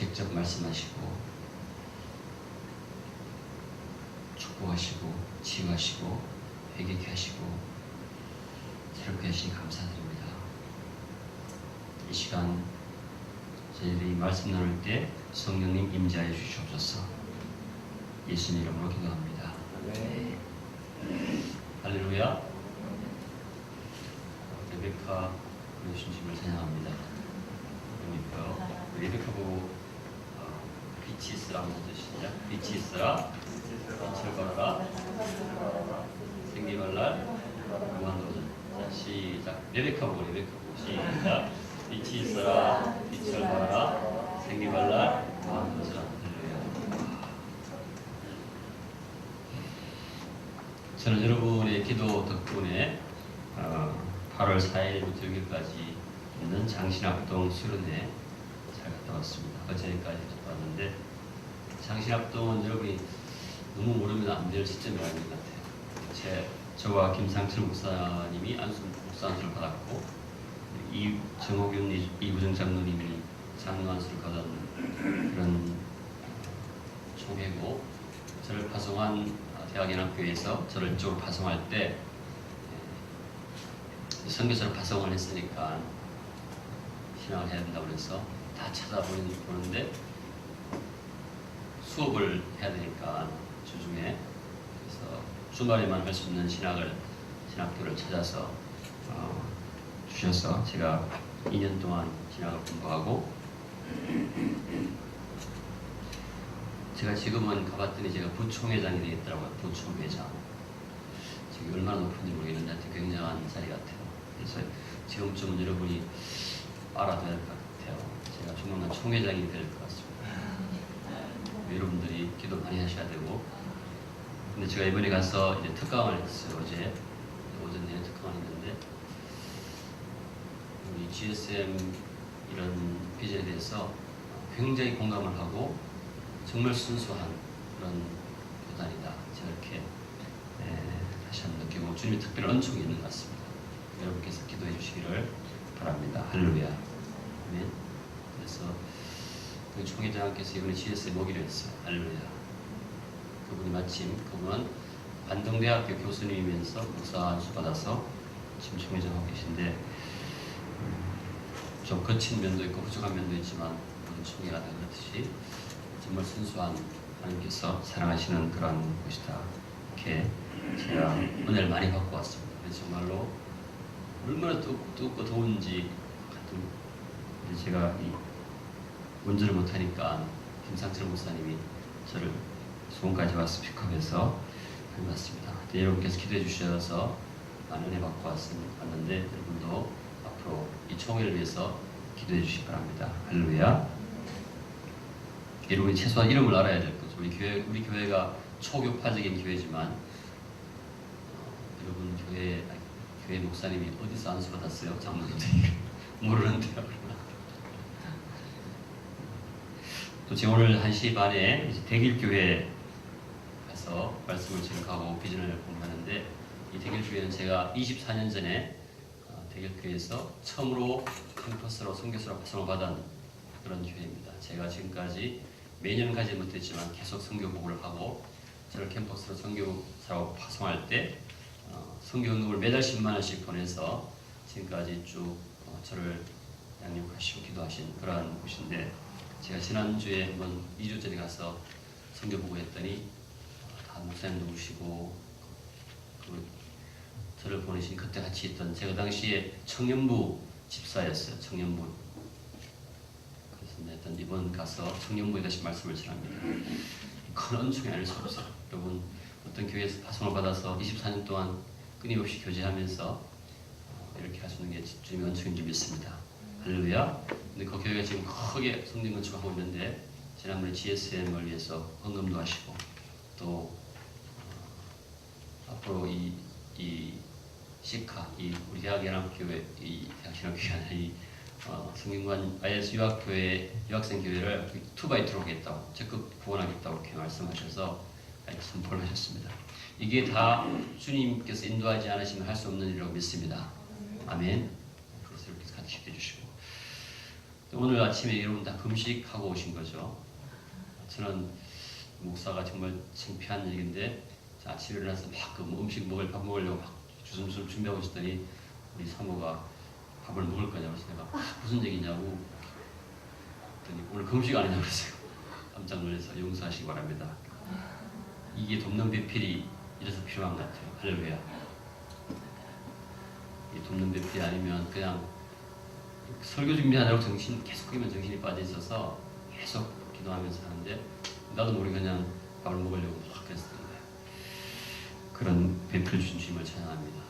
직접 말씀하시고 축복하시고 치유하시고 회개케 하시고 새롭게 하시니 감사드립니다. 이 시간 저희들이 말씀 나눌 때 성령님 임재하여 주시옵소서. 예수님 이름으로 기도합니다. 네. 할렐루야. 레베카 예수님을 찬양합니다. 그러니까요. 레베카 보고 빛이 있으라고 하셨시냐? 빛이 있으라, 빛을 발하라, 생기발 날 무한도전. 자, 시작. 레베카 보고 시작. 빛이 있으라, 빛을 발하라, 생기발 날 무한도전. 저는 여러분의 기도 덕분에 8월 4일부터 6일까지 있는 장신합동 수련회 잘 갔다 왔습니다. 어제까지 갔다 왔는데 장신합동은 여러분이 너무 모르면 안 될 시점이 아닌 것 같아요. 저와 김상철 목사님이 안수 목사 안수를 받았고 정호균 이부정 장로님이 장로 안수를 받은 그런 총회고, 저를 파송한 대학연합교회에서 저를 이쪽으로 파송할 때 선교사를 파송을 했으니까 신앙을 해야 된다고 그래서 다 찾아보는데 수업을 해야 되니까 주중에, 그래서 주말에만 할 수 있는 신학교를 찾아서 주셔서 제가 2년 동안 신학을 공부하고, 제가 지금은 가봤더니 제가 부총회장이 되겠더라고요. 부총회장. 저기 얼마나 높은지 모르겠는데 하여튼 굉장한 자리 같아요. 그래서 지금쯤은 여러분이 알아둬야 될 것 같아요. 제가 조만간 총회장이 될 것 같습니다. 여러분들이 기도 많이 하셔야 되고, 근데 제가 이번에 가서 이제 특강을 했어요. 어제 오전 내내 특강을 했는데, 우리 GSM 이런 비전에 대해서 굉장히 공감을 하고 정말 순수한 그런 교단이다. 제가 이렇게 다시 한번 느끼고 주님의 특별한 은총이 있는 것 같습니다. 여러분께서 기도해 주시기를 바랍니다. 할렐루야. 아멘. 그래서 그 총회장께서 이번에 GS에 오기로 했어요. 할렐루야. 그분은 반동대학교 교수님이면서 목사 안수 받아서 지금 총회장하고 계신데, 좀 거친 면도 있고 부족한 면도 있지만 모든 총회가 다 그렇듯이 정말 순수한 하나님께서 사랑하시는 그런 곳이다. 이렇게 제가 은혜를 많이 받고 왔습니다. 그래서 정말로 얼마나 덥고 더운지 같은, 제가 운전을 못하니까 김상철 목사님이 저를 수원까지 와서 픽업해서 왔습니다. 여러분께서 기도해 주셔서 많은 은혜 받고 왔는데, 여러분도 앞으로 이 총회를 위해서 기도해 주시기 바랍니다. 할렐루야. 여러분이 최소한 이름을 알아야 될 거죠. 우리 교회가 초교파적인 교회지만 여러분 교회 목사님이 어디서 안수 받았어요? 장로님들이 모르는데요. 또 제가 오늘 1시 반에 대길교회 가서 말씀을 증거하고 비전을 공부하는데, 이 대길교회는 제가 24년 전에 대길교회에서 처음으로 캠퍼스로 선교사로 파송을 받은 그런 교회입니다. 제가 지금까지 매년 가지 못했지만 계속 선교 보고를 하고, 저를 캠퍼스로 선교사로 파송할 때 선교헌금을 매달 10만 원씩 보내서 지금까지 쭉 저를 양육하시고 기도하신 그러한 곳인데, 제가 지난주에 한번 2주 전에 가서 선교 보고 했더니 다 목사님도 오시고 저를 보내신 그때 같이 있던, 제가 당시에 청년부 집사였어요. 청년부. 그래서 하여튼 이번 가서 청년부에 다시 말씀을 전합니다. 큰 은총이 아닐 수 없어요. 여러분, 어떤 교회에서 파송을 받아서 24년 동안 끊임없이 교제하면서 이렇게 할 수 있는 게 주님의 은총인 줄 믿습니다. 할렐루야. 근데 그 교회가 지금 크게 성장 건축하고 있는데, 지난번에 GSM을 위해서 헌금도 하시고, 또 앞으로 이 시카, 우리 대학연합교회, 대학연합교회 아니라 성균관 IS 유학생 교회를 2x2로 하겠다고, 적극 후원하겠다고 이렇게 말씀하셔서 선포를 하셨습니다. 이게 다 주님께서 인도하지 않으시면 할 수 없는 일이라고 믿습니다. 아멘. 그래서 이렇게 같이 기도해 주시고, 오늘 아침에 여러분 다 금식하고 오신 거죠. 저는 목사가 정말 창피한 일인데 아침에 일어나서 막그 음식 밥 먹으려고 막 주섬주섬 준비하고 있었더니 우리 사모가 밥을 먹을 거냐고 해서 내가 무슨 얘기냐고 그랬더니 오늘 금식 아니냐고 그랬어요. 깜짝 놀라서 용서하시기 바랍니다. 이게 돕는 배필이 이래서 필요한 것 같아요. 할렐루야. 이 돕는 배필이 아니면 그냥 설교 준비하느라고 계속 정신이 빠져 있어서 계속 기도하면서 하는데 나도 모르게 그냥 밥을 먹으려고 막 그랬었는데 그런 배필 주신 주님을 찬양합니다.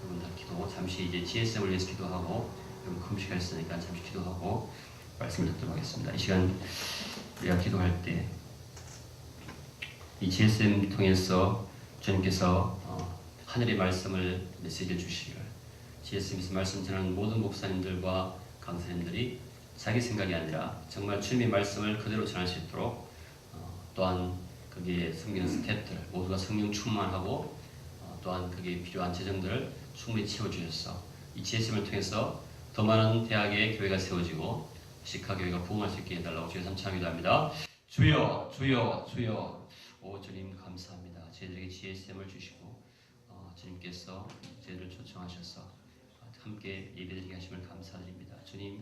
여러분 다 기도 잠시 이제 GSM을 위해서 기도하고 여러분 금식했으니까 잠시 기도하고 말씀을 듣도록 하겠습니다. 이 시간 우리가 기도할 때 이 GSM 통해서 주님께서 하늘의 말씀을 메시지를 주시기를 GSM에서 말씀 전하는 모든 목사님들과 강사님들이 자기 생각이 아니라 정말 주님의 말씀을 그대로 전할 수 있도록 또한 거기에 섬기는 스태프들 모두가 성령 충만하고 또한 거기에 필요한 재정들을 충분히 채워주셔서 이 GSM을 통해서 더 많은 대학의 교회가 세워지고 시카 교회가 부흥할 수 있게 해달라고 주여 삼창 기도합니다. 주여 주여 주여 오 주님 감사합니다. 저희들에게 GSM을 주시고 주님께서 저희들을 초청하셔서 함께 예배드리게 하심을 감사드립니다. 주님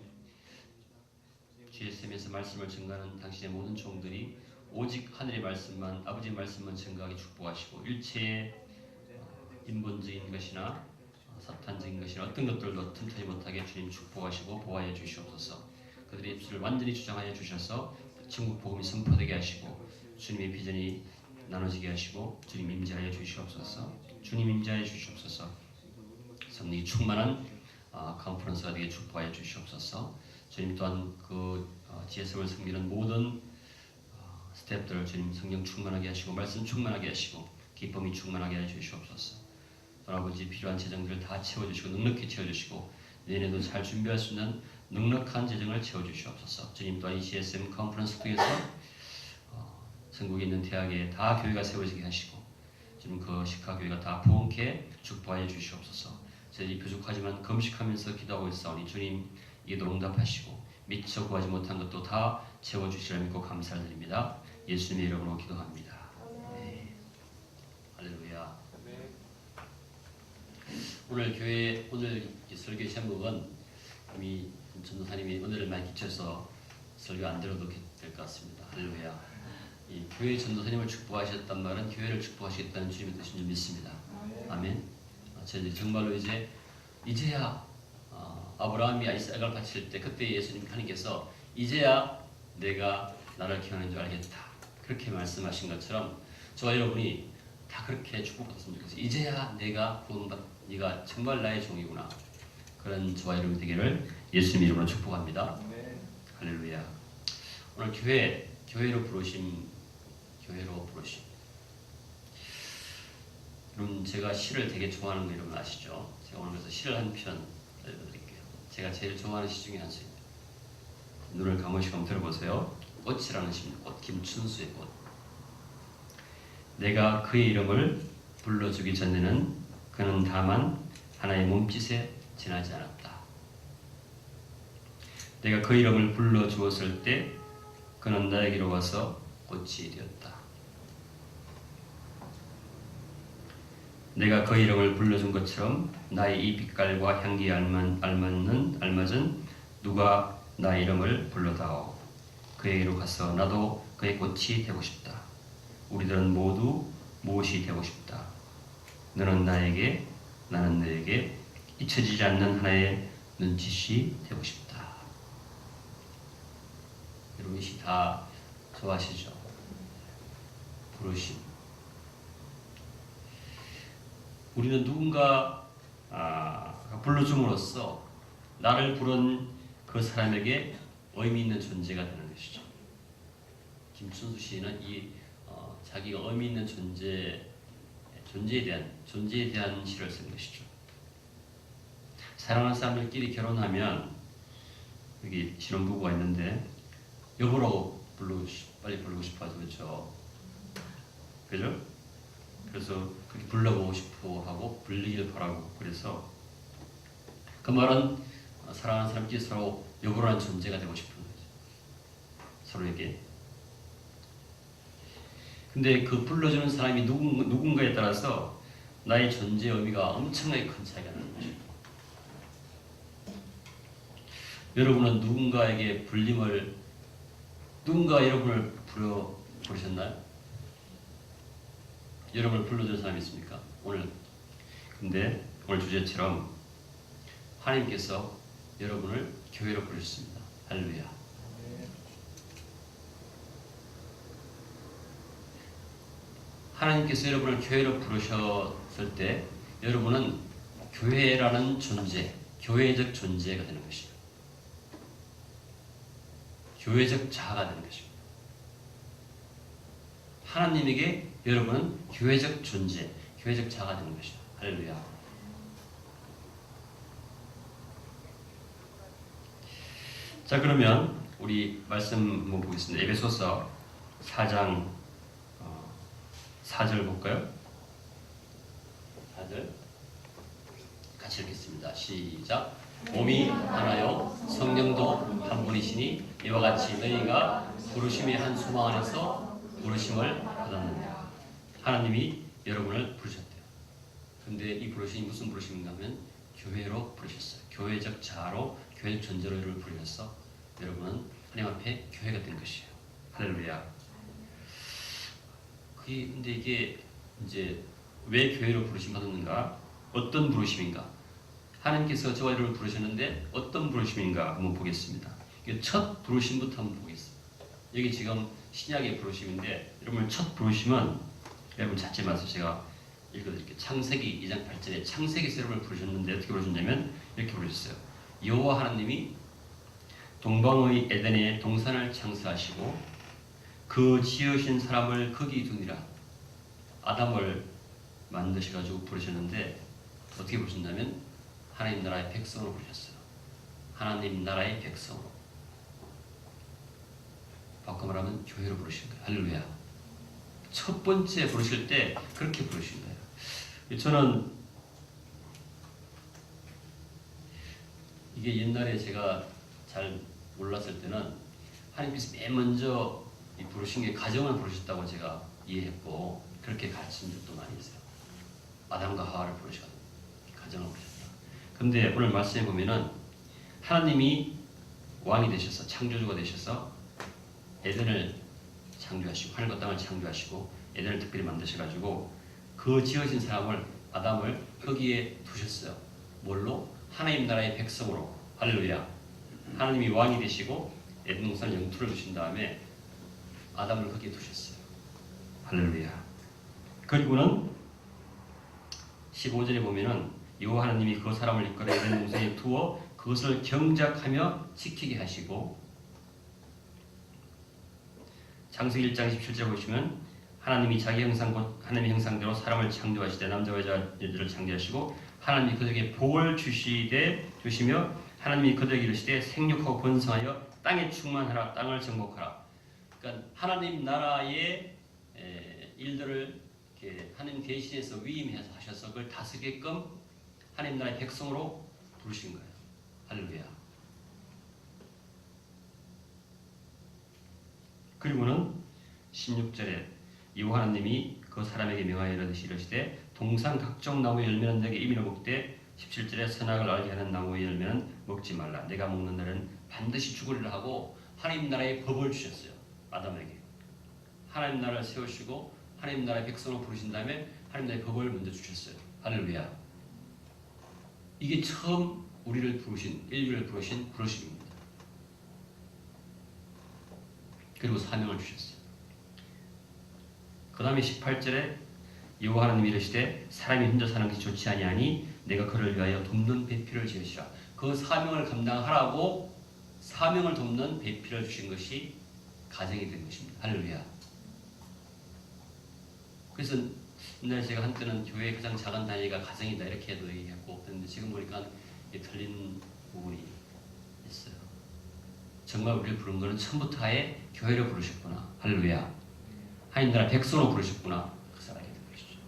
GSM에서 말씀을 증거하는 당신의 모든 종들이 오직 하늘의 말씀만 아버지의 말씀만 증거하게 축복하시고 일체의 인본적인 것이나 사탄적인 것이나 어떤 것들도 틈타지 못하게 주님 축복하시고 보호하여 주시옵소서. 그들의 입술을 완전히 주장하여 주셔서 천국 복음이 선포되게 하시고 주님의 비전이 나눠지게 하시고 주님 임재하여 주시옵소서. 주님 임재하여 주시옵소서. 성령이 충만한 컨퍼런스가 되게 축복하여 주시옵소서. 주님 또한 그 GSM을 섬기는 모든 스태프들 주님 성령 충만하게 하시고 말씀 충만하게 하시고 기쁨이 충만하게 해 주시옵소서. 아버지 필요한 재정들을 다 채워주시고 넉넉히 채워주시고 내년에도 잘 준비할 수 있는 넉넉한 재정을 채워주시옵소서. 주님 또한 이 GSM 컨퍼런스 통해서 전국에 있는 대학에 다 교회가 세워지게 하시고 주님 그 시카 교회가 다 부흥케 축복하여 주시옵소서. 저희들이 부족하지만 금식하면서 기도하고 있사오니 주님 이에도 응답하시고 미처 구하지 못한 것도 다 채워주시라 믿고 감사드립니다. 예수님의 이름으로 기도합니다. 네. 할렐루야. 오늘 교회 오늘 설교 제목은 이미 전도사님이 은혜를 많이 끼쳐서 설교 안 들어도 될 것 같습니다. 할렐루야. 이 교회 전도사님을 축복하셨단 말은 교회를 축복하시겠다는 주님의 뜻인 줄 믿습니다. 아멘. 저희들이 정말로 이제야 아브라함이 이삭을 바칠 때 그때 예수님 하나님께서 이제야 내가 나를 기억하는 줄 알겠다 그렇게 말씀하신 것처럼 저와 여러분이 다 그렇게 축복받았으면 좋겠어요. 이제야 내가 네가 정말 나의 종이구나 그런 저와 여러분 되기를 예수님 이름으로 축복합니다. 할렐루야. 오늘 교회로 부르심 여러분 제가 시를 되게 좋아하는 거 여러분 아시죠? 제가 오늘 그래서 시를 한 편 읽어드릴게요. 제가 제일 좋아하는 시 중에 한 시입니다. 눈을 감으시고 한번 들어보세요. 꽃이라는 시입니다. 꽃, 김춘수의 꽃. 내가 그의 이름을 불러주기 전에는 그는 다만 하나의 몸짓에 지나지 않았다. 내가 그 이름을 불러주었을 때 그는 나에게로 와서 꽃이 되었다. 내가 그 이름을 불러준 것처럼 나의 이 빛깔과 향기에 알맞은 누가 나의 이름을 불러다오. 그에게로 가서 나도 그의 꽃이 되고 싶다. 우리들은 모두 무엇이 되고 싶다. 너는 나에게 나는 너에게 잊혀지지 않는 하나의 눈짓이 되고 싶다. 여러분 이 시 다 좋아하시죠? 부르심. 우리는 누군가 불러줌으로써 나를 부른 그 사람에게 의미 있는 존재가 되는 것이죠. 김춘수 씨는 자기가 의미 있는 존재에 대한 시를 쓴 것이죠. 사랑하는 사람들끼리 결혼하면 여기 신혼부부가 있는데 여보라고 빨리 부르고 싶어 하죠. 그렇죠? 그죠? 그래서 그렇게 불러보고 싶어 하고 불리길 바라고 그래서 그 말은 사랑하는 사람끼리 서로 여부라는 존재가 되고 싶은 거죠. 서로에게. 근데 그 불러주는 사람이 누군가에 따라서 나의 존재 의미가 엄청나게 큰 차이가 나는 거죠. 여러분은 누군가 여러분을 부르셨나요? 여러분을 불러준 사람이 있습니까? 근데 오늘 주제처럼 하나님께서 여러분을 교회로 부르셨습니다. 할렐루야. 하나님께서 여러분을 교회로 부르셨을 때 여러분은 교회라는 존재, 교회적 존재가 되는 것이에요. 교회적 자아가 되는 것입니다. 하나님에게 여러분은 교회적 존재, 교회적 자아가 되는 것이다. 할렐루야. 자, 그러면 우리 말씀 한번 보겠습니다. 에베소서 4장 4절 볼까요? 4절 같이 읽겠습니다. 시작. 몸이 하나요 성령도 한 분이시니 이와 같이 너희가 부르심의 한 소망 안에서 부르심을 받았느니라. 하나님이 여러분을 부르셨대요. 근데 이 부르심이 무슨 부르심인가 하면 교회로 부르셨어요. 교회적 자아로, 교회적 존재로 여러분을 부르셔서 여러분은 하나님 앞에 교회가 된 것이에요. 할렐루야. 근데 이게 이제 왜 교회로 부르심 받았는가? 어떤 부르심인가? 하나님께서 저와 여러분을 부르셨는데 어떤 부르심인가 한번 보겠습니다. 첫 부르심부터 한번 보겠습니다. 여기 지금 신약의 부르심인데 여러분 첫 부르심은 여러분 찾지 마세요. 제가 읽어드릴게요. 창세기 2장 8절에 창세기에서 여러분을 부르셨는데 어떻게 부르셨냐면 이렇게 부르셨어요. 여호와 하나님이 동방의 에덴에 동산을 창설하시고 그 지으신 사람을 거기 두니라. 아담을 만드셔가지고 부르셨는데 어떻게 부르셨냐면 하나님 나라의 백성으로 부르셨어요. 하나님 나라의 백성으로. 바꿔 말하면 교회로 부르신 거예요. 할렐루야. 첫 번째 부르실 때 그렇게 부르신 거예요. 저는 이게 옛날에 제가 잘 몰랐을 때는 하나님께서 맨 먼저 이 부르신 게 가정을 부르셨다고 제가 이해했고 그렇게 가르친 적도 많이 있어요. 아담과 하와를 부르셨거든요. 가정을 부르셨다. 근데 오늘 말씀해 보면은 하나님이 왕이 되셔서 창조주가 되셔서 에덴을 창조하시고 하늘과 땅을 창조하시고 에덴을 특별히 만드셔가지고 그 지어진 사람을 아담을 거기에 두셨어요. 뭘로? 하나님 나라의 백성으로. 할렐루야. 하나님이 왕이 되시고 에덴 동산 영토를 주신 다음에 아담을 거기에 두셨어요. 할렐루야. 그리고는 15절에 보면은 여호와 하나님이 그 사람을 이끌어 에덴 동산에 두어 그것을 경작하며 지키게 하시고 창세기 1장 17절 보시면 하나님이 자기 형상 곧 하나님의 형상대로 사람을 창조하시되 남자와 여자를 창조하시고 하나님이 그들에게 복을 주시며 하나님이 그들에게 이르시되 생육하고 번성하여 땅에 충만하라 땅을 정복하라. 그러니까 하나님 나라의 일들을 이렇게 하나님 계시에서 위임하셔서 그걸 다스게끔 하나님 나라의 백성으로 부르신 거예요. 할렐루야. 그리고는 16절에 여호와 하나님이 그 사람에게 명하여 이르시되 동산 각종 나무의 열매는 내게 임의로 먹되 17절에 선악을 알게 하는 나무의 열매는 먹지 말라. 내가 먹는 날은 반드시 죽으리라 하고 하나님 나라의 법을 주셨어요. 아담에게. 하나님 나라를 세우시고 하나님 나라의 백성을 부르신 다음에 하나님 나라의 법을 먼저 주셨어요. 할렐루야. 이게 처음 우리를 부르신, 인류를 부르신 부르심입니다. 그리고 사명을 주셨어요. 그 다음에 18절에 여호와 하나님이 이르시되 사람이 혼자 사는 것이 좋지 아니하니 내가 그를 위하여 돕는 배필을 지으시라. 그 사명을 감당하라고 사명을 돕는 배필을 주신 것이 가정이 된 것입니다. 할렐루야. 그래서 옛날에 제가 한때는 교회의 가장 작은 단위가 가정이다 이렇게 해도 얘기했고 그런데 지금 보니까 틀린 부분이 있어요. 정말 우리를 부른 것은 처음부터 아예 교회로 부르셨구나. 할렐루야. 하나님 나라 백성으로 부르셨구나. 그것을 알게 된 것이죠.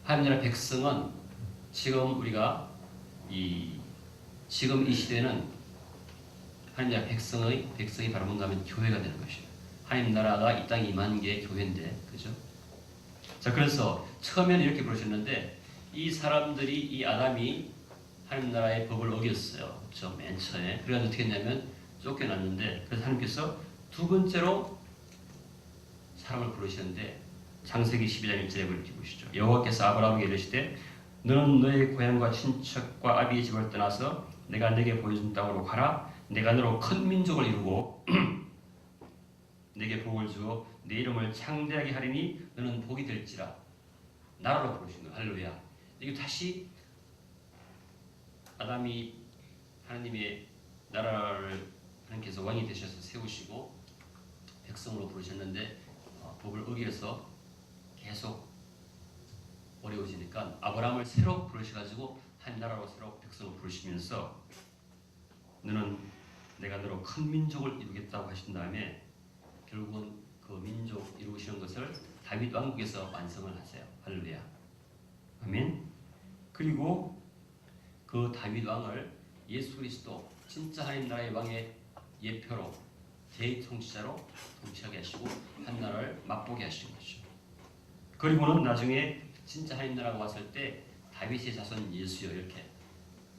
하나님 나라 백성은 지금 우리가 지금 이 시대는 하나님 나라 백성이 바로 뭔가 하면 교회가 되는 것이에요. 하나님 나라가 이 땅에 임한 게 교회인데, 그죠? 자, 그래서 처음에는 이렇게 부르셨는데, 이 사람들이, 이 아담이 하나님 나라의 법을 어겼어요. 그렇죠? 맨 처음에. 그래가지고 어떻게 했냐면 쫓겨났는데, 그래서 하나님께서 두 번째로 사람을 부르시는데, 창세기 12장 1절에 이렇게 보시죠. 여호와께서 아브라함에게 이르시되 너는 너의 고향과 친척과 아비의 집을 떠나서 내가 네게 보여준 땅으로 가라. 내가 너로 큰 민족을 이루고 네게 복을 주어 네 이름을 창대하게 하리니 너는 복이 될지라. 나라로 부르신 거예요. 할렐루야. 이게 다시 아담이 하나님의 나라를 하나님께서 왕이 되셔서 세우시고 백성으로 부르셨는데 법을 어겨서 계속 어려워지니까 아브라함을 새로 부르셔가지고 한 나라로 새로 백성을 부르시면서 너는 내가 너로 큰 민족을 이루겠다고 하신 다음에 결국은 그 민족 이루시는 것을 다윗 왕국에서 완성을 하세요. 할렐루야. 아멘. 그리고 그 다윗 왕을 예수 그리스도 진짜 하나님 나라의 왕의 예표로 대통치자로 통치하게 하시고 한 나라를 맛보게 하신 것이죠. 그리고는 나중에 진짜 하나님 나라가 왔을 때 다윗의 자손 예수여 이렇게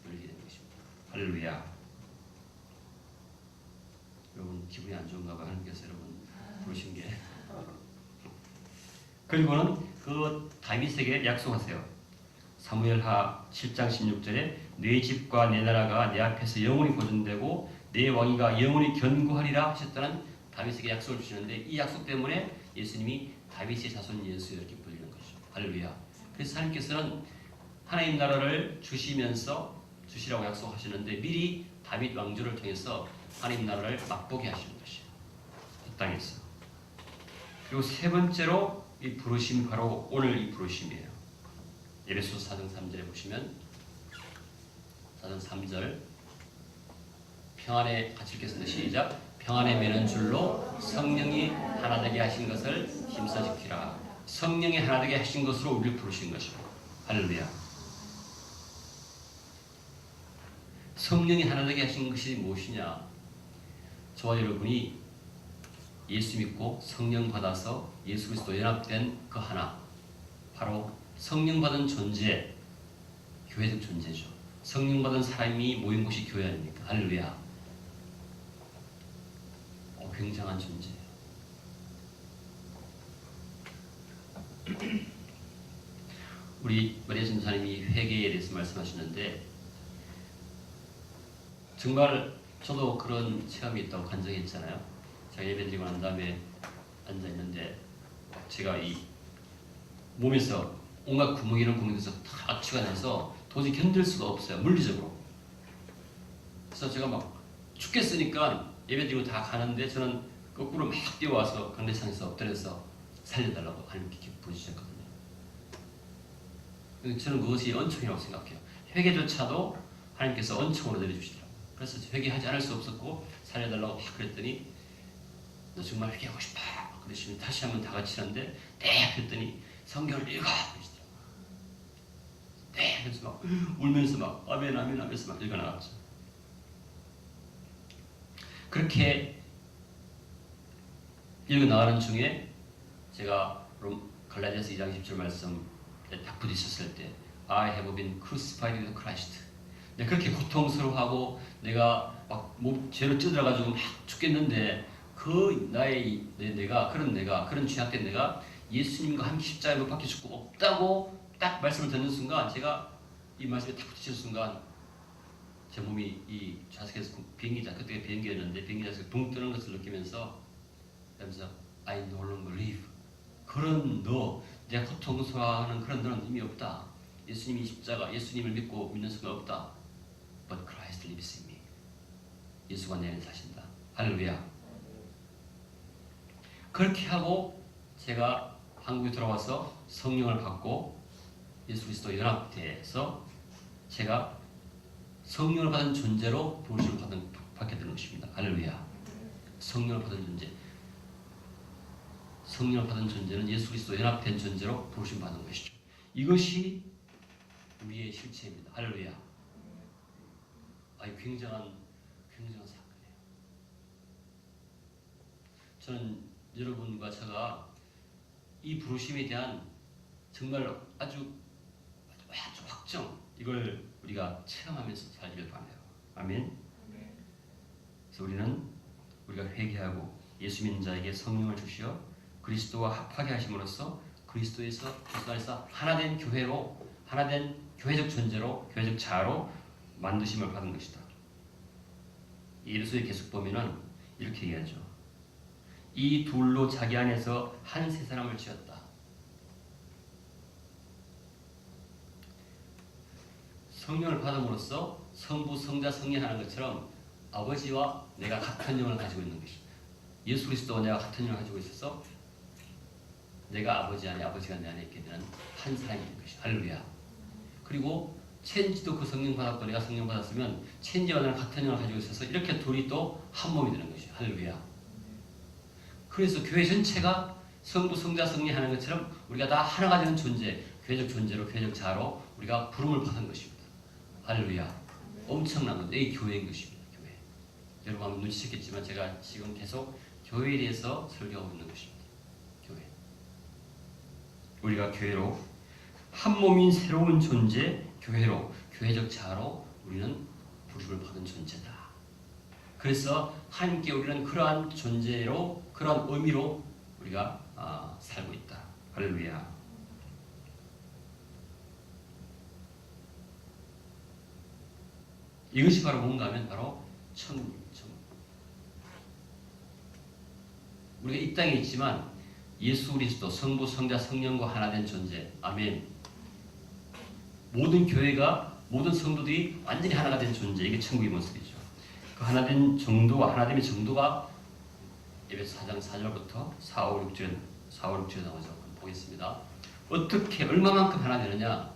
불리게 된 것입니다. 할렐루야. 여러분 기분이 안 좋은가 봐요. 하나님께서 여러분 부르신 게. 그리고는 그 다윗에게 약속하세요. 사무엘하 7장 16절에 네 집과 내 나라가 내 앞에서 영원히 보존되고 내 왕위가 영원히 견고하리라 하셨다는 다윗에게 약속을 주시는데 이 약속 때문에 예수님이 다윗의 자손 예수 이렇게 불리는 것이죠. 할렐루야. 그래서 하나님께서는 하나님 나라를 주시라고 약속하시는데 미리 다윗 왕조를 통해서 하나님 나라를 맛보게 하시는 것이에요. 이 땅에서. 그리고 세 번째로 이 부르심이 바로 오늘 이 부르심이에요. 에베소서 4장 3절에 보시면 4장 3절 평안에 같이 읽겠습니다. 시작. 평안에 매는 줄로 성령이 하나 되게 하신 것을 힘써 지키라. 성령이 하나 되게 하신 것으로 우리를 부르신 것입니다. 할렐루야. 성령이 하나 되게 하신 것이 무엇이냐? 저와 여러분이 예수 믿고 성령 받아서 예수 그리스도 연합된 그 하나, 바로 성령 받은 존재, 교회적 존재죠. 성령 받은 사람이 모인 곳이 교회 아닙니까? 할렐루야. 굉장한 존재예요. 우리 마리아 전사님이 회개에 대해서 말씀하시는데 정말 저도 그런 체험이 있다고 간증했잖아요. 제가 예배드리고 난 다음에 앉아있는데 제가 이 몸에서 온갖 구멍에서 다 악취가 나서 도저히 견딜 수가 없어요. 물리적으로. 그래서 제가 막 죽겠으니까 예배드리고 다 가는데 저는 거꾸로 막 뛰어와서 강대상에서 엎드려서 살려달라고 하나님께 부르셨거든요. 저는 그것이恩宠이라고 생각해요. 회개조차도 하나님께서恩宠으로 내려주시더라고요. 그래서 회개하지 않을 수 없었고 살려달라고 막 그랬더니 너 정말 회개하고 싶어? 그러시면 다시 한번 다 같이 하는데 네! 그랬더니 성경을 읽어! 그러시더라고요. 네! 그래서 막 울면서 막 아멘 아멘 하면서 막 읽어나갔죠. 그렇게 읽어나가는 중에 제가 갈라디아서 2장 10절 말씀에 딱 부딪혔을 때 I have been crucified with Christ. 내가 그렇게 고통스러워하고 내가 막 죄로 찌들어가지고 막 죽겠는데 그 그런 죄악된 내가 예수님과 함께 십자가에 못 박혀 죽고 없다고 딱 말씀을 듣는 순간 제가 이 말씀에 딱 부딪힌 순간 제 몸이 이 좌석에서 그때 비행기였는데 비행기 좌석에 붕 뜨는 것을 느끼면서 그러면서 I no longer live. 그런 내가 고통스러워하는 그런 너는 의미 없다. 예수님이 십자가, 예수님을 믿는 수가 없다. But Christ lives in me. 예수가 내 안에 사신다. 할렐루야. 그렇게 하고 제가 한국에 돌아와서 성령을 받고 예수 그리스도 연합돼서 제가 성령을 받은 존재로 부르심을 받게 된 것입니다. 할렐루야. 성령을 받은 존재. 성령을 받은 존재는 예수 그리스도 연합된 존재로 부르심 받은 것이죠. 이것이 우리의 실체입니다. 할렐루야. 아이 굉장한 사건이에요. 저는 여러분과 제가 이 부르심에 대한 정말 아주 확정, 이걸 우리가 체험하면서 살기를 바라요. 아멘. 그래서 우리가 회개하고 예수 믿는 자에게 성령을 주시어 그리스도와 합하게 하심으로써 그리스도 안에서 하나된 교회로, 하나된 교회적 존재로, 교회적 자아로 만드심을 받은 것이다. 예수의 계속 보면은 이렇게 얘기하죠. 이 둘로 자기 안에서 한 세 사람을 지었다. 성령을 받음으로써 성부, 성자, 성령 하는 것처럼 아버지와 내가 같은 영을 가지고 있는 것이다. 예수 그리스도와 내가 같은 영을 가지고 있어서 내가 아버지 안에, 아버지가 내 안에 있게 되는 한 사람이 있는 것이다. 할렐루야. 그리고 첸지도 그 성령 받았고 내가 성령 받았으면 첸지와 나는 같은 영을 가지고 있어서 이렇게 둘이 또 한 몸이 되는 것이야. 할렐루야. 그래서 교회 전체가 성부, 성자, 성령 하는 것처럼 우리가 다 하나가 되는 존재, 교회적 존재로, 교회적 자로 우리가 부름을 받은 것입니다. 할렐루야. 엄청난 건데 이게 교회인 것입니다. 교회. 여러분 한번 눈치챘겠지만 제가 지금 계속 교회에 대해서 설교하고 있는 것입니다. 교회. 우리가 교회로 한 몸인 새로운 존재, 교회로, 교회적 자로 우리는 부름을 받은 존재다. 그래서 하나님께 우리는 그러한 존재로, 그러한 의미로 우리가 살고 있다. 할렐루야. 이것이 바로 뭔가 하면 바로 천국입니다. 우리가 이 땅에 있지만 예수 그리스도 성부, 성자, 성령과 하나 된 존재. 아멘. 모든 교회가, 모든 성도들이 완전히 하나가 된 존재. 이게 천국의 모습이죠. 그 하나 된 정도가, 하나됨의 정도가 에베소 4장 4절부터 4, 5, 6절에 나오죠. 보겠습니다. 어떻게, 얼마만큼 하나 되느냐?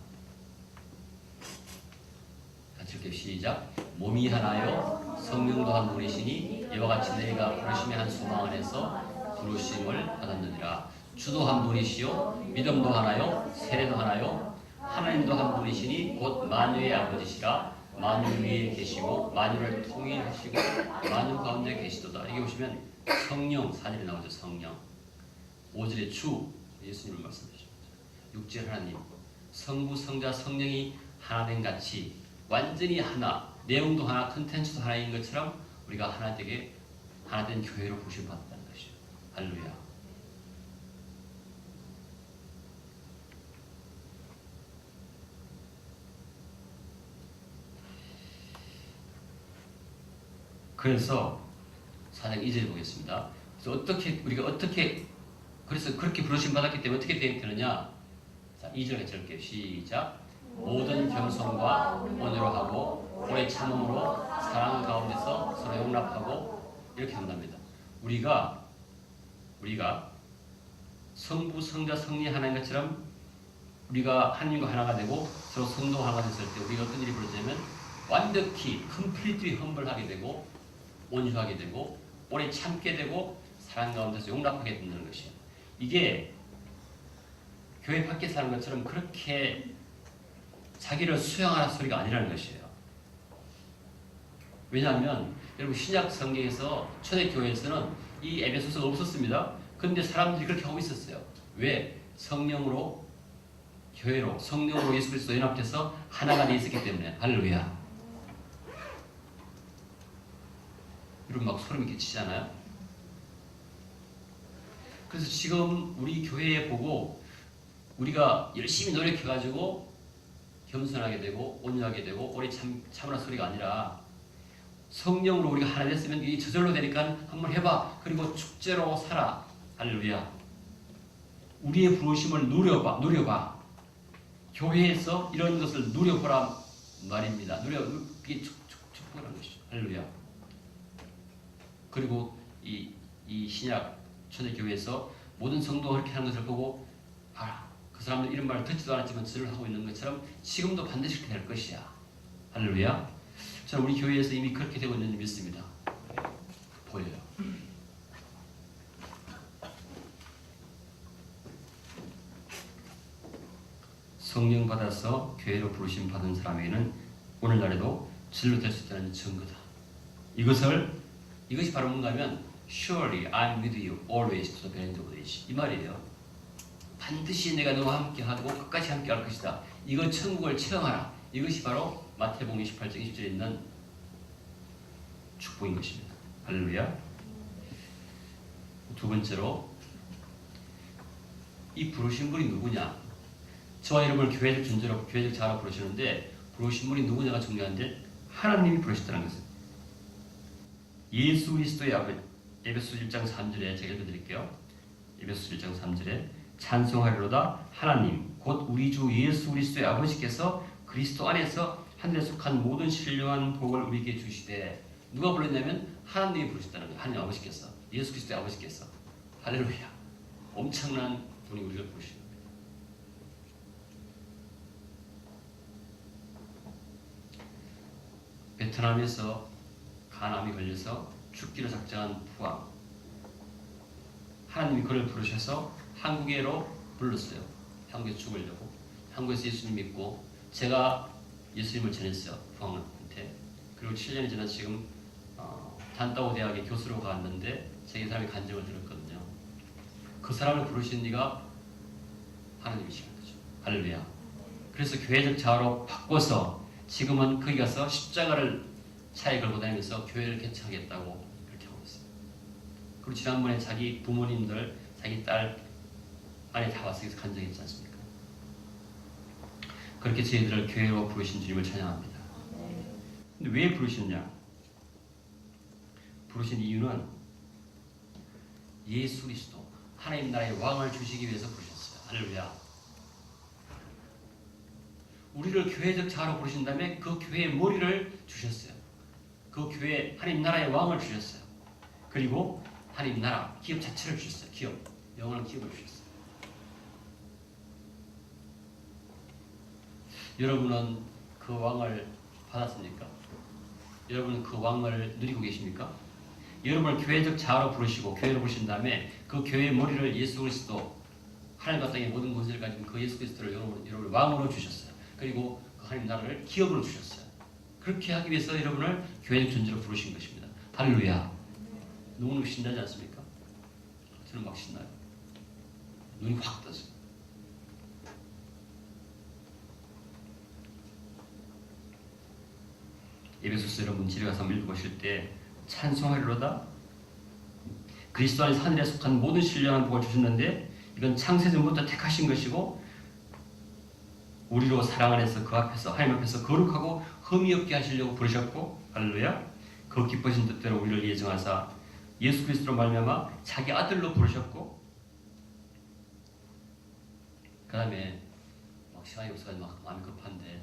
같이 읽게 시작. 몸이 하나요 성령도 한 분이시니 이와 같이 너희가 부르심의 한 소망 안에서 부르심을 받았느니라. 주도 한 분이시요 믿음도 하나요 세례도 하나요 하나님도 한 분이시니 곧 만유의 아버지시라. 만유 위에 계시고 만유를 통일하시고 만유 가운데 계시도다. 여기 보시면 성령 4절에 나오죠. 성령 5절에 주 예수님을 말씀하십니다. 6절 하나님 성부 성자 성령이 하나 된 같이 완전히 하나, 내용도 하나, 컨텐츠도 하나인 것처럼 우리가 하나 되게 하나 된 교회로 부르심 받았다는 것이죠. 할렐루야. 그래서 4장 2절 보겠습니다. 그래서 그렇게 부르심 받았기 때문에 어떻게 되느냐? 자, 2절 같이 읽게요. 시작. 모든 겸손과 온유로 하고 오래 참음으로 사랑 가운데서 서로 용납하고 이렇게 한답니다. 우리가 성부, 성자, 성령 하나인 것처럼 우리가 하나님과 하나가 되고 서로 성도 하나가 됐을 때 우리가 어떤 일이 벌어지냐면 완벽히 completely humble하게 되고 온유하게 되고 오래 참게 되고 사랑 가운데서 용납하게 된다는 것이에요. 이게 교회 밖에 사는 것처럼 그렇게 자기를 수용하라 소리가 아니라는 것이에요. 왜냐하면 여러분 신약 성경에서 초대교회에서는 이 에베소서가 없었습니다. 그런데 사람들이 그렇게 하고 있었어요. 왜? 성령으로 교회로 성령으로 예수 그리스도 연합돼서 하나가 되어 있었기 때문에. 할렐루야. 여러분 막 소름이 끼치잖아요. 그래서 지금 우리 교회에 보고 우리가 열심히 노력해가지고 겸손하게 되고 온유하게 되고 오래 참으라 소리가 아니라 성령으로 우리가 하나 됐으면 이 저절로 되니까 한번 해봐. 그리고 축제로 살아. 할렐루야. 우리의 부르심을 누려봐. 교회에서 이런 것을 누려보라 말입니다. 이게 축복하는 것이죠. 할렐루야. 그리고 이 신약 초대교회에서 모든 성도가 그렇게 하는 것을 보고 그 사람들 이런 말을 듣지도 않았지만 저를 하고 있는 것처럼 지금도 반드시 그렇게 될 것이야. 할렐루야. 저는 우리 교회에서 이미 그렇게 되고 있는 줄 믿습니다. 보여요. 성령 받아서 교회로 부르심 받은 사람에게는 오늘날에도 진로 될 수 있다는 증거다. 이것이 바로 뭔가 하면 Surely I'm with you always to the end of the age. 이 말이에요. 반드시 내가 너와 함께하고 끝까지 함께할 것이다. 이거 천국을 체험하라. 이것이 바로 마태복음 28장 20절에 있는 축복인 것입니다. 할렐루야. 두 번째로 이 부르신 분이 누구냐? 저와 여러분을 교회적 존재로 교회적 자로 부르시는데 부르신 분이 누구냐가 중요한데 하나님이 부르셨다는 것은 예수 그리스도의 아버지. 에베소 1장 3절에 제가 읽어드릴게요. 에베소 1장 3절에 찬송하리로다 하나님 곧 우리 주 예수 그리스도의 아버지께서 그리스도 안에서 하늘에 속한 모든 신령한 복을 우리에게 주시되 누가 불렀냐면 하나님이 부르셨다는 거예요. 하나님 아버지께서 예수 그리스도의 아버지께서 할렐루야. 엄청난 분이 우리를 부르시는 거예요. 베트남에서 간암이 걸려서 죽기로 작정한 부왕 하나님이 그를 부르셔서 한국에로 불렀어요. 한국에 죽으려고. 한국에서 예수님 믿고 제가 예수님을 전했어요. 부왕한테. 그리고 7년이 지나 지금 단따오 대학에 교수로 갔는데 제게 사람이 간증을 들었거든요. 그 사람을 부르신 이가 하나님이신 거죠. 할렐루야. 그래서 교회적 자로 바꿔서 지금은 거기 가서 십자가를 차에 걸고 다니면서 교회를 개척하겠다고 그렇게 하고 있어요. 그리고 지난번에 자기 부모님들, 자기 딸 아내 다 와서 여기서 간증했지 않습니까? 그렇게 저희들을 교회로 부르신 주님을 찬양합니다. 근데 왜 부르셨냐? 부르신 이유는 예수 그리스도 하나님 나라의 왕을 주시기 위해서 부르셨어요. 할렐루야. 우리를 교회적 자로 부르신 다음에 그 교회의 머리를 주셨어요. 그 교회 하나님 나라의 왕을 주셨어요. 그리고 하나님 나라 기업 자체를 주셨어요. 기업, 영원한 기업을 주셨어요. 여러분은 그 왕을 받았습니까? 여러분은 그 왕을 누리고 계십니까? 여러분을 교회적 자로 부르시고 교회로 부르신 다음에 그 교회의 머리를 예수 그리스도 하나님과 땅의 모든 권세를 가진 그 예수 그리스도를 여러분을 왕으로 주셨어요. 그리고 그 하나님 나라를 기업으로 주셨어요. 그렇게 하기 위해서 여러분을 교회적 존재로 부르신 것입니다. 할렐루야. 너무너무 신나지 않습니까? 저는 막 신나요. 눈이 확 떠져요. 에베소서 여러분 집에 가서 한번 읽어보실 때 찬송하리로다 그리스도 안에서 하늘에 속한 모든 신령한 복을 주셨는데 이건 창세전부터 택하신 것이고 우리로 사랑 안에서 그 앞에서 하나님 앞에서 거룩하고 흠이 없게 하시려고 부르셨고 할렐루야. 그 기쁘신 뜻대로 우리를 예정하사 예수 그리스도로 말미암아 자기 아들로 부르셨고 그 다음에 막 시간이 없어서 막 마음이 급한데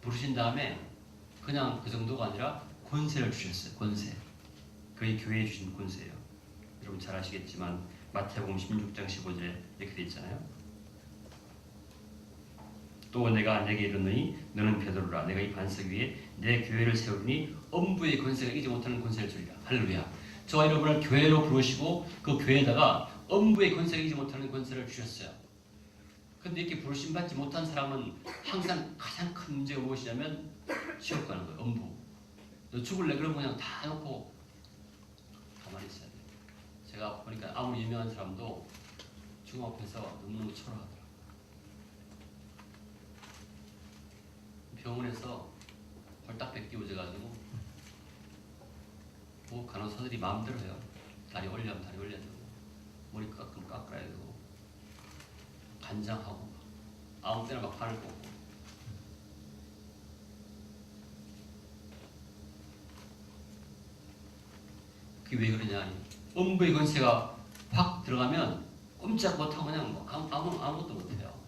부르신 다음에 그냥 그 정도가 아니라 권세를 주셨어요. 권세. 그의 교회에 주신 권세예요. 여러분 잘 아시겠지만 마태복음 16장 15절에 이렇게 되어 있잖아요. 또 내가 내게 이르노니 너는 베드로라. 내가 이 반석 위에 내 교회를 세우리니 엄부의 권세가 이기지 못하는 권세를 주리라. 할렐루야. 저와 여러분을 교회로 부르시고 그 교회에다가 엄부의 권세가 이기지 못하는 권세를 주셨어요. 근데 이렇게 부르심 받지 못한 사람은 항상 가장 큰 문제가 무엇이냐면 지옥 가는 거예요. 엄부. 너 죽을래? 그러면 그냥 다 놓고 가만히 있어야 돼요. 제가 보니까 아무리 유명한 사람도 죽음 앞에서 너무너무 초라하더라고요. 병원에서 홀딱 뺏기워져가지고 뭐 간호사들이 마음대로 해요. 다리 올리면 다리 올려야 되고 머리 깎으면 깎아야 되고 간장하고 아무 때나 막 판을 뽑고 그게 왜 그러냐. 엄부의 권세가 확 들어가면 꼼짝 못하고 그냥 뭐 아무것도 못해요.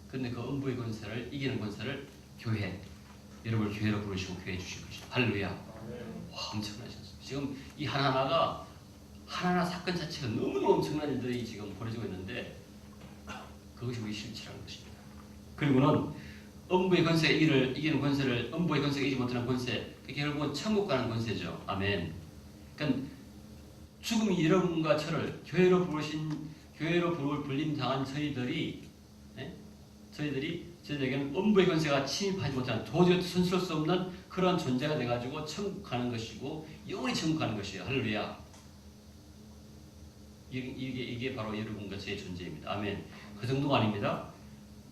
근데 그 엄부의 권세를 이기는 권세를 교회, 여러분을 교회로 부르시고 교회에 주신 것이죠. 할렐루야. 와, 엄청나지 않습니까? 지금 이 하나하나가 하나하나 사건 자체가 너무너무 엄청난 일들이 지금 벌어지고 있는데 그것이 우리 실체라는 것입니다. 그리고는 엄부의 권세 이기는 권세를 엄부의 권세가 이기지 못하는 권세, 그게 결국은 천국 가는 권세죠. 아멘. 그러니까 죽음이 여러분과 저를 교회로 불림 당한 저희들이 저희들에게는 음부의 권세가 침입하지 못하는 도저히 손쓸 수 없는 그런 존재가 돼가지고 천국 가는 것이고 영원히 천국 가는 것이에요. 할렐루야. 이게 바로 여러분과 제 존재입니다. 아멘. 그 정도가 아닙니다.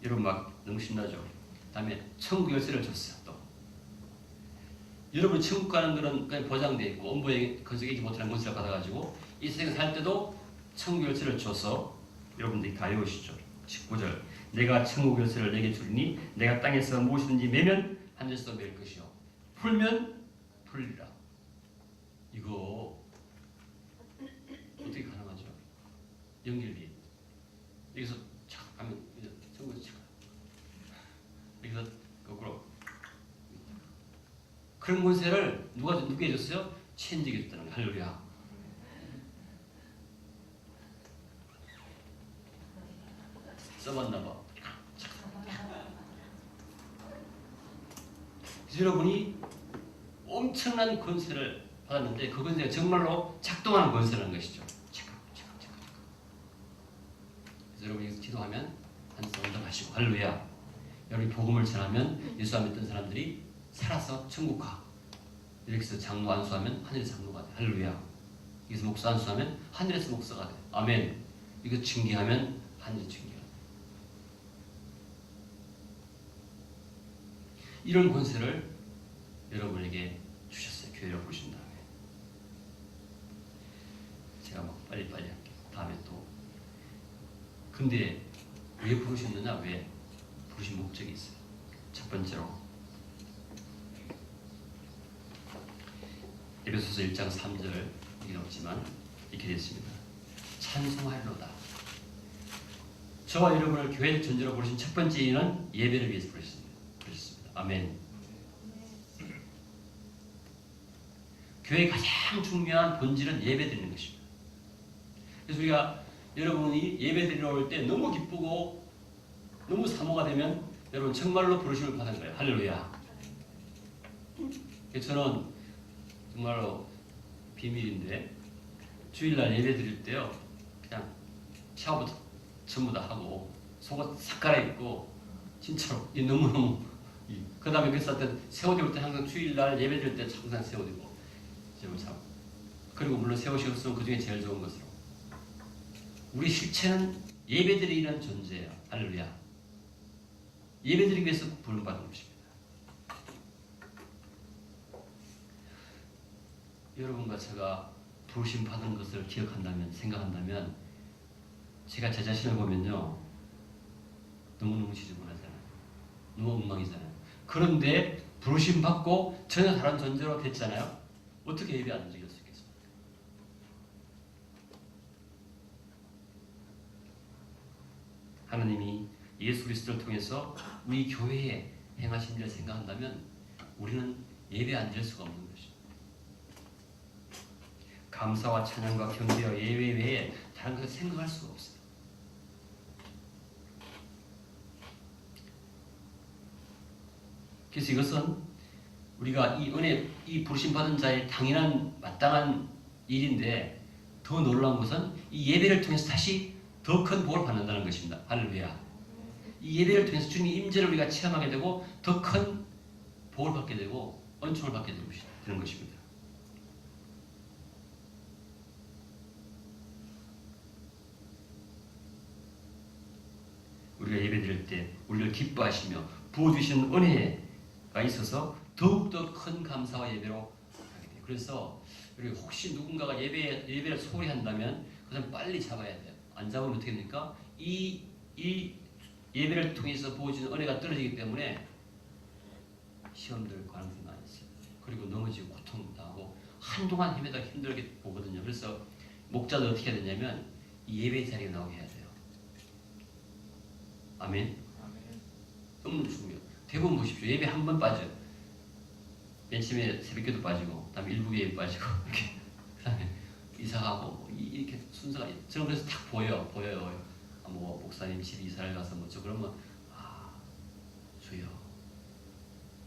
여러분 막 너무 신나죠. 다음에 천국 열쇠를 줬어요. 또 여러분 천국 가는 거는 그냥 보장되어 있고 음부의 권세가 이기 못하는 권세를 받아가지고 이 세상에 살 때도 천국 열쇠를 줘서 여러분들이 다 외우시죠. 19절 내가 천국 열쇠를 내게 주리니 내가 땅에서 무엇이든지 매면 하늘에서도 맬 것이요 풀면 풀리라. 이거 어떻게 가능하죠? 연결이 여기서 착 하면 천국에서 착 여기서 거꾸로 그런 권세를 누구에게 줬어요? 천직에 줬다는 거예요. 할렐루야. 써봤나봐. 여러분이 엄청난 권세를 받았는데 그 권세가 정말로 작동하는 권세라는 것이죠. 그래서 여러분이 기도하면 하늘에서 응답하시고 할렐루야. 여러분이 복음을 전하면 예수 안 믿던 사람들이 살아서 천국 가. 이렇게 해서 장로 안수하면 하늘에서 장로가 돼. 할렐루야. 여기서 목사 안수하면 하늘에서 목사가 돼. 아멘. 이거 징계하면 하늘에서 징계. 이런 권세를 여러분에게 주셨어요. 교회를 보신 다음에. 제가 막 빨리빨리 할게요. 다음에 또. 근데 왜 부르셨느냐? 왜? 부르신 목적이 있어요. 첫 번째로 에베소서 1장 3절 이게 없지만 이렇게 됐습니다. 찬송하리로다. 저와 여러분을 교회 전제로 부르신 첫 번째 이유는 예배를 위해서 부르셨습니다. 아멘. 교회의 가장 중요한 본질은 예배 드리는 것입니다. 그래서 우리가 여러분이 예배 드리러 올 때 너무 기쁘고 너무 사모가 되면 여러분 정말로 부르심을 받은 거예요. 할렐루야. 저는 정말로 비밀인데 주일날 예배 드릴 때요 그냥 샤워부터 전부 다 하고 속옷 싹 갈아입고 진짜로 너무너무 그 다음에 그래서 새 옷 입을 때 항상 주일날 예배 드릴 때 항상 새 옷 입고 그리고 물론 새 옷이 없으면 그 중에 제일 좋은 것으로 우리 실체는 예배 드리는 존재예요. 할렐루야. 예배 드리기 위해서 부름받은 것입니다. 여러분과 제가 부르심 받은 것을 기억한다면 생각한다면 제가 제 자신을 보면요 너무너무 지저분하잖아요. 너무 엉망이잖아요. 그런데 부르심 받고 전혀 다른 존재로 됐잖아요. 어떻게 예배 안 드릴 수 있겠습니까? 하나님이 예수 그리스도를 통해서 우리 교회에 행하신 일을 생각한다면 우리는 예배 안 드릴 수가 없는 것입니다. 감사와 찬양과 경배와 예배 외에 다른 것을 생각할 수가 없어요. 그래서 이것은 우리가 이 은혜, 이 부르심 받은 자의 당연한 마땅한 일인데 더 놀라운 것은 이 예배를 통해서 다시 더 큰 복을 받는다는 것입니다. 할렐루야. 이 예배를 통해서 주님의 임재를 우리가 체험하게 되고 더 큰 복을 받게 되고 은총을 받게 되는 것입니다. 우리가 예배드릴 때 우리를 기뻐하시며 부어주시는 은혜가 있어서 더욱더 큰 감사와 예배로 하게 돼요. 그래서 우리 혹시 누군가가 예배를 소홀히 한다면 그것은 빨리 잡아야 돼요. 안 잡으면 어떻게 됩니까? 이 예배를 통해서 부어지는 은혜가 떨어지기 때문에 시험들 가능성이 많이 있어요. 그리고 넘어지고 고통당하고 한동안 힘들게 보거든요. 그래서 목자도 어떻게 해야 되냐면 이 예배 자리에 나오게 해야 돼요. 아멘. 너무 중요해요. 대부분 보십시오. 예배 한 번 빠져요. 맨 처음에 새벽기도 빠지고, 그 다음에 일부 예배 빠지고, 이렇게. 그 다음에 이사하고, 이렇게 순서가, 저는 그래서 딱 보여요. 뭐, 목사님 집 이사를 가서 뭐죠. 그러면, 주여,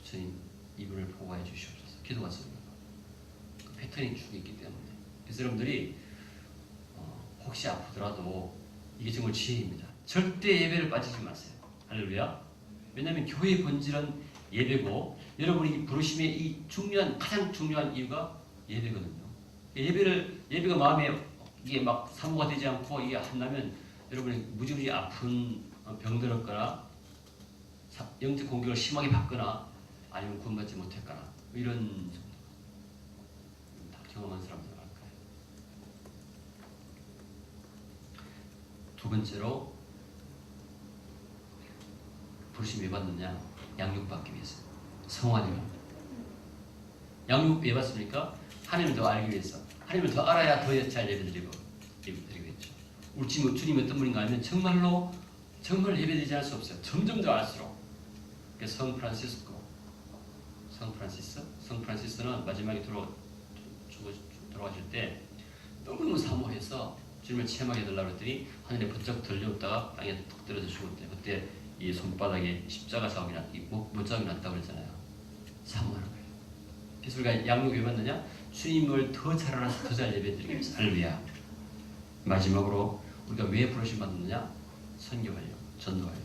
주님, 이분을 보호해 주시옵소서. 기도가 씁니다. 그 패턴이 쭉 있기 때문에. 그래서 여러분들이, 혹시 아프더라도, 이게 정말 지혜입니다. 절대 예배를 빠지지 마세요. 할렐루야. 왜냐하면 교회의 본질은 예배고 여러분이 부르심의 이 가장 중요한 이유가 예배거든요. 예배가 마음에 이게 막 사모가 되지 않고 이게 안 나면 여러분이 무지무지 아픈 병들었거나 영적 공격을 심하게 받거나 아니면 구원받지 못했거나 이런 정도. 다 경험한 사람들 알 거예요. 두 번째로 부르심 왜 받느냐? 양육받기 위해서. 성화니까. 양육 왜 받습니까? 하나님을 더 알기 위해서. 하나님을 더 알아야 더 잘 예배드리겠죠. 우리 주님이 어떤 분인가 하면 정말 예배드리지 않을 수 없어요. 점점 더 알수록. 성 프란시스는 마지막에 돌아가실 때 너무너무 사모해서 주님을 체험하게 해달라고 했더니 하늘에 번쩍 들려오다가 땅에 툭 떨어져 죽을 때 그때 이 손바닥에 십자가 자국이 못자국이 났다고 그랬잖아요. 사모하는 거예요. 그래서 우리가 양육이 왜 받느냐? 주님을 더 잘 알아서 더 잘 예배드리기 위해서. 할렐루야. 마지막으로 우리가 왜 부르심 받느냐? 선교하려, 전도하려.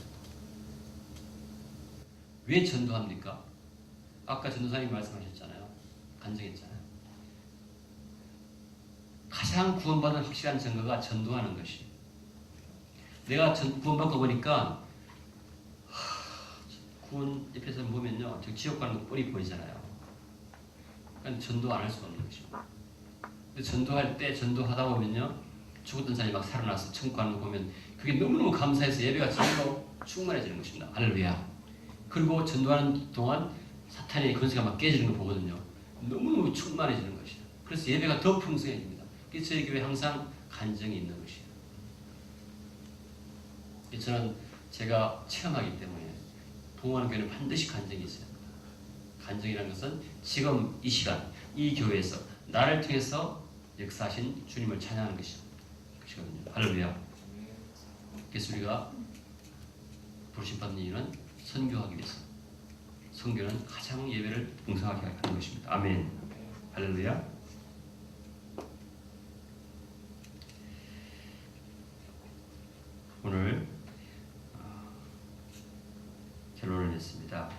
왜 전도합니까? 아까 전도사님 말씀하셨잖아요. 간증했잖아요. 가장 구원받은 확실한 증거가 전도하는 것이. 내가 구원받고 보니까 구원 옆에서 보면요, 저 지옥 가는 거 뻔히 보이잖아요. 그러니까 전도 안 할 수가 없는 것이고. 근데 전도하다 보면요, 죽었던 사람이 막 살아나서 천국 가는 거 보면 그게 너무너무 감사해서 예배가 정말로 충만해지는 것입니다. 할렐루야. 그리고 전도하는 동안 사탄의 권세가 막 깨지는 거 보거든요. 너무너무 충만해지는 것이에요. 그래서 예배가 더 풍성해집니다. 그래서 저희 교회 항상 간증이 있는 것이에요. 저는 제가 체험하기 때문에 동호하는 교회는 반드시 간증이 있어야 합니다. 간증이라는 것은 지금 이 시간, 이 교회에서 나를 통해서 역사하신 주님을 찬양하는 것이거든요. 할렐루야. 그래서 우리가 부르심 받는 이유는 선교하기 위해서. 선교는 가장 예배를 풍성하게 하는 것입니다. 아멘. 할렐루야. 오늘 결론을 냈습니다.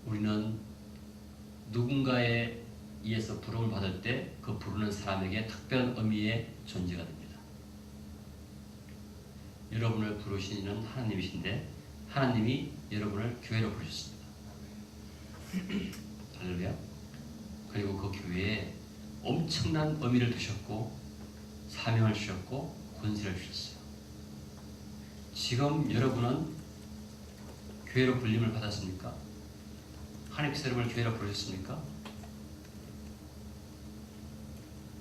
우리는 누군가에 의해서 부름을 받을 때 그 부르는 사람에게 특별한 의미의 존재가 됩니다. 여러분을 부르시는 하나님이신데 하나님이 여러분을 교회로 부르셨습니다. 할렐루야. 그리고 그 교회에 엄청난 의미를 두셨고 사명을 주셨고 권세를 주셨어요. 지금 여러분은 교회로 불림을 받았습니까? 하나님께서 여러분을 교회로 부르셨습니까?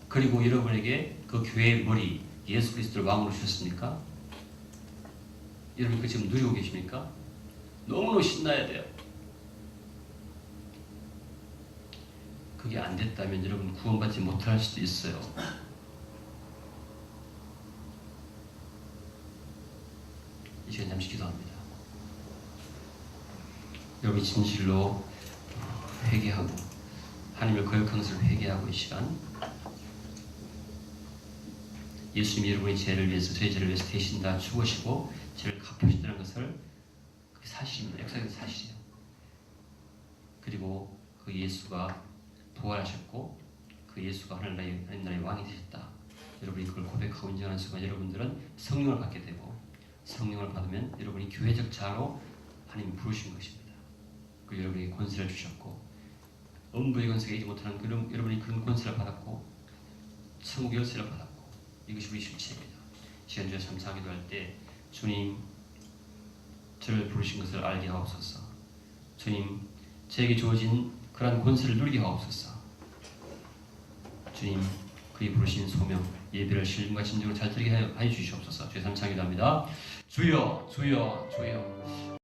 그리고 여러분에게 그 교회의 머리 예수 그리스도를 왕으로 주셨습니까? 여러분 그 지금 누리고 계십니까? 너무너무 신나야 돼요. 그게 안 됐다면 여러분 구원받지 못할 수도 있어요. 이 시간 잠시 기도합니다. 여러분이 진실로 회개하고 하나님을 거역한 것을 회개하고 이 시간 예수님이 여러분의 죄를 위해서 저희 죄를 위해서 대신 다 죽으시고 죄를 갚으셨다는 것을 그게 사실입니다. 역사적인 사실이에요. 그리고 그 예수가 부활하셨고 그 예수가 하나님 나라의 왕이 되셨다. 여러분이 그걸 고백하고 인정하는 순간 여러분들은 성령을 받게 되고 성령을 받으면 여러분이 교회적 자로 하나님이 부르신 것입니다. 그 여러분에게 권세를 주셨고 음부의 권세가 이지 못하는 여러분이 그런 권세를 받았고 천국 열쇠를 받았고 이것이 우리 실체입니다. 시간주에 3차 기도할 때 주님 저를 부르신 것을 알게 하옵소서. 주님 저에게 주어진 그러한 권세를 누리게 하옵소서. 주님 그의 부르신 소명 예배를 신령과 진정으로 잘 드리게 하여 주시옵소서. 주의 3차 기도합니다. 주여 주여 주여.